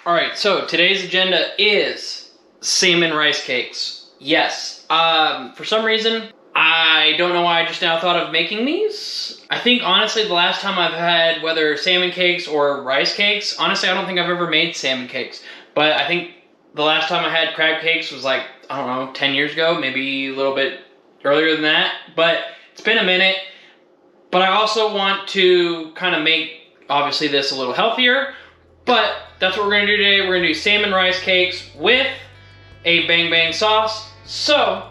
Alright, so today's agenda is salmon rice cakes. Yes. For some reason, I don't know why I just now thought of making these. I think, honestly, the last time I've had, whether salmon cakes or rice cakes, honestly, I don't think I've ever made salmon cakes. But I think the last time I had crab cakes was like, I don't know, 10 years ago, maybe a little bit earlier than that. But it's been a minute. But I also want to kind of make, obviously, this a little healthier. But that's what we're going to do today. We're going to do salmon rice cakes with a bang bang sauce. So,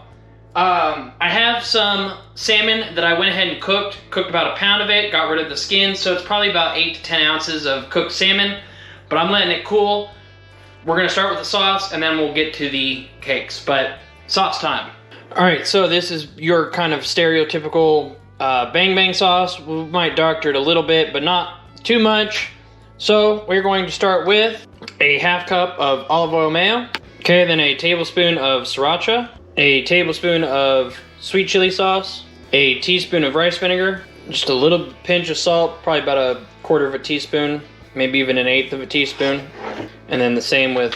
I have some salmon that I went ahead and cooked about a pound of it, got rid of the skin, so it's probably about 8 to 10 ounces of cooked salmon, but I'm letting it cool. We're gonna start with the sauce and then we'll get to the cakes, but sauce time. All right, so this is your kind of stereotypical bang bang sauce. We might doctor it a little bit, but not too much. So we're going to start with a half cup of olive oil mayo, okay, then a tablespoon of sriracha, a tablespoon of sweet chili sauce, a teaspoon of rice vinegar, just a little pinch of salt, probably about a quarter of a teaspoon, maybe even an eighth of a teaspoon, and then the same with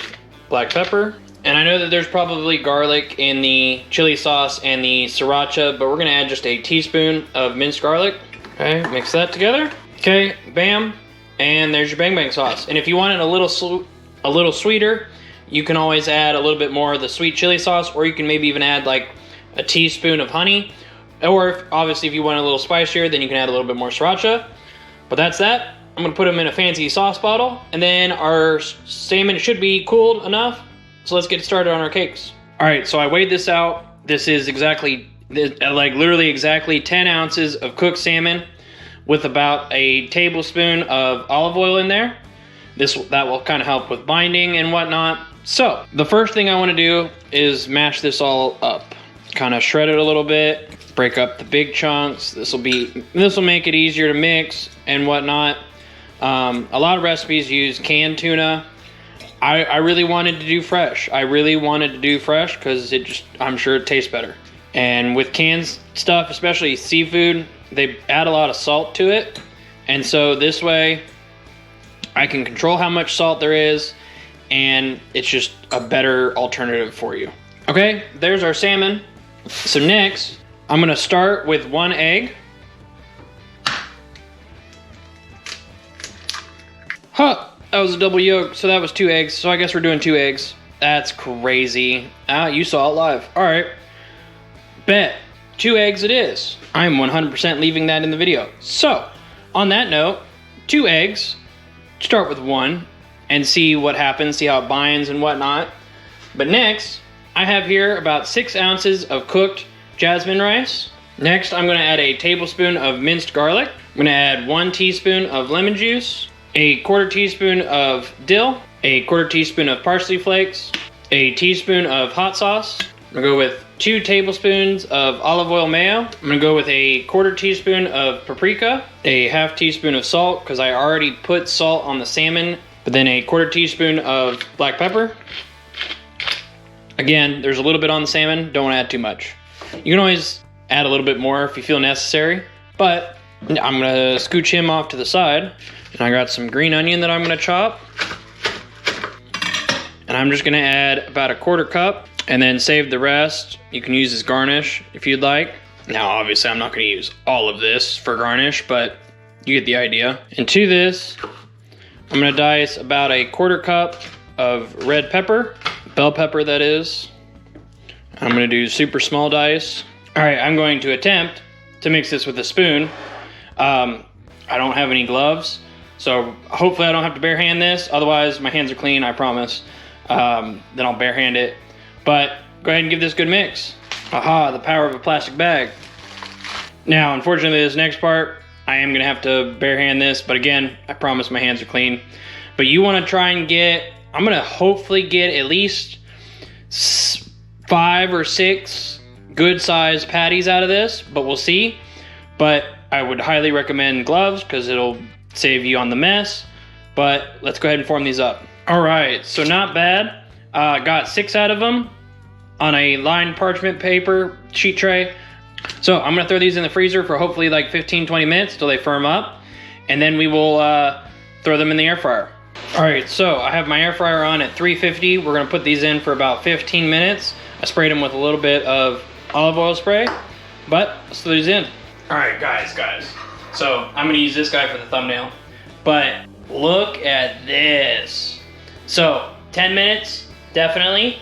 black pepper. And I know that there's probably garlic in the chili sauce and the sriracha, but we're gonna add just a teaspoon of minced garlic. Okay, mix that together. Okay, bam, and there's your bang bang sauce. And if you want it a little sweeter, you can always add a little bit more of the sweet chili sauce, or you can maybe even add like a teaspoon of honey. Or obviously if you want a little spicier, then you can add a little bit more sriracha. But that's that. I'm gonna put them in a fancy sauce bottle, and then our salmon should be cooled enough. So let's get started on our cakes. All right, so I weighed this out. This is exactly, like literally exactly 10 ounces of cooked salmon with about a tablespoon of olive oil in there. That will kind of help with binding and whatnot. So the first thing I want to do is mash this all up, kind of shred it a little bit, break up the big chunks. This will make it easier to mix and whatnot. A lot of recipes use canned tuna. I really wanted to do fresh. Because I'm sure it tastes better. And with canned stuff, especially seafood, they add a lot of salt to it. And so this way I can control how much salt there is, and it's just a better alternative for you. Okay, there's our salmon. So next, I'm gonna start with 1 egg. Huh, that was a double yolk, so that was 2 eggs. So I guess we're doing 2 eggs. That's crazy. You saw it live. All right, bet. 2 eggs it is. I'm 100% leaving that in the video. So, on that note, 2 eggs. Start with 1 and see what happens, see how it binds and whatnot. But next, I have here about 6 ounces of cooked jasmine rice. Next, I'm gonna add a tablespoon of minced garlic. I'm gonna add 1 teaspoon of lemon juice, a quarter teaspoon of dill, a quarter teaspoon of parsley flakes, a teaspoon of hot sauce. I'm gonna go with 2 tablespoons of olive oil mayo. I'm gonna go with a quarter teaspoon of paprika, a half teaspoon of salt, because I already put salt on the salmon, but then a quarter teaspoon of black pepper. Again, there's a little bit on the salmon, don't wanna add too much. You can always add a little bit more if you feel necessary, but I'm gonna scooch him off to the side. And I got some green onion that I'm gonna chop. And I'm just gonna add about a quarter cup and then save the rest. You can use as garnish if you'd like. Now, obviously, I'm not gonna use all of this for garnish, but you get the idea. And to this, I'm gonna dice about a quarter cup of red pepper, bell pepper that is. I'm gonna do super small dice. All right, I'm going to attempt to mix this with a spoon. I don't have any gloves, so hopefully I don't have to bare hand this. Otherwise, my hands are clean, I promise. Then I'll bare hand it. But go ahead and give this a good mix. Aha, the power of a plastic bag. Now, unfortunately, this next part, I am gonna have to bare hand this, but again, I promise my hands are clean. But you wanna try and I'm gonna hopefully get at least 5 or 6 good sized patties out of this, but we'll see. But I would highly recommend gloves because it'll save you on the mess. But let's go ahead and form these up. All right, so not bad. Got 6 out of them on a lined parchment paper sheet tray. So I'm gonna throw these in the freezer for hopefully like 15-20 minutes till they firm up, and then we will throw them in the air fryer. All right, so I have my air fryer on at 350. We're gonna put these in for about 15 minutes. I sprayed them with a little bit of olive oil spray, but let's throw these in. All right, guys. So I'm gonna use this guy for the thumbnail, but look at this. So 10 minutes, definitely.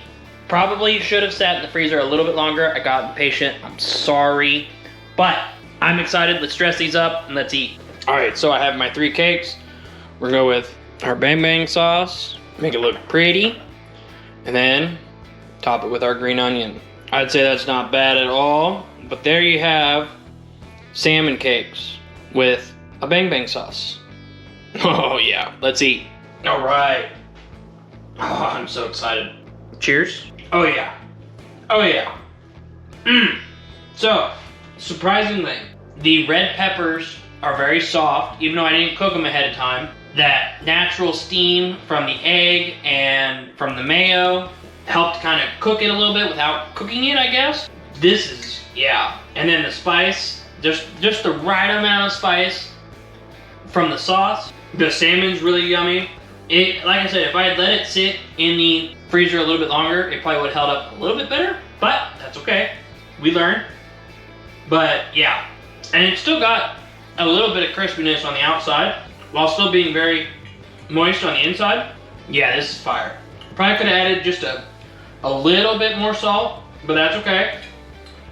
Probably should have sat in the freezer a little bit longer. I got impatient, I'm sorry. But I'm excited, let's dress these up and let's eat. All right, so I have my 3 cakes. We're gonna go with our bang bang sauce, make it look pretty, and then top it with our green onion. I'd say that's not bad at all, but there you have salmon cakes with a bang bang sauce. Oh yeah, let's eat. All right. Oh, I'm so excited. Cheers. Oh yeah. Oh yeah. So, surprisingly, the red peppers are very soft, even though I didn't cook them ahead of time. That natural steam from the egg and from the mayo helped kind of cook it a little bit without cooking it, I guess. This is, yeah. And then the spice, just the right amount of spice from the sauce. The salmon's really yummy. Like I said, if I had let it sit in the freezer a little bit longer, it probably would have held up a little bit better, but that's okay. We learn. But yeah, and it still got a little bit of crispiness on the outside while still being very moist on the inside. Yeah, this is fire. Probably could have added just a little bit more salt, but that's okay.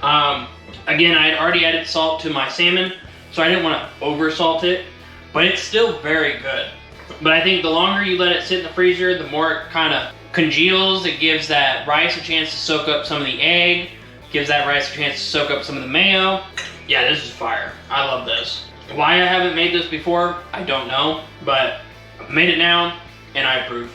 Again, I had already added salt to my salmon, so I didn't want to over salt it, but it's still very good. But I think the longer you let it sit in the freezer, the more it kind of congeals. It gives that rice a chance to soak up some of the egg, gives that rice a chance to soak up some of the mayo. Yeah, this is fire. I love this. Why I haven't made this before, I don't know, but I've made it now, and I approve.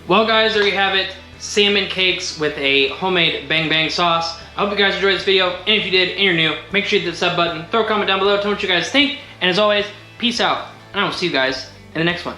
Well guys, there you have it. Salmon cakes with a homemade bang bang sauce. I hope you guys enjoyed this video, and if you did and you're new, make sure you hit the sub button, throw a comment down below, tell me what you guys think, and as always, peace out, and I will see you guys in the next one.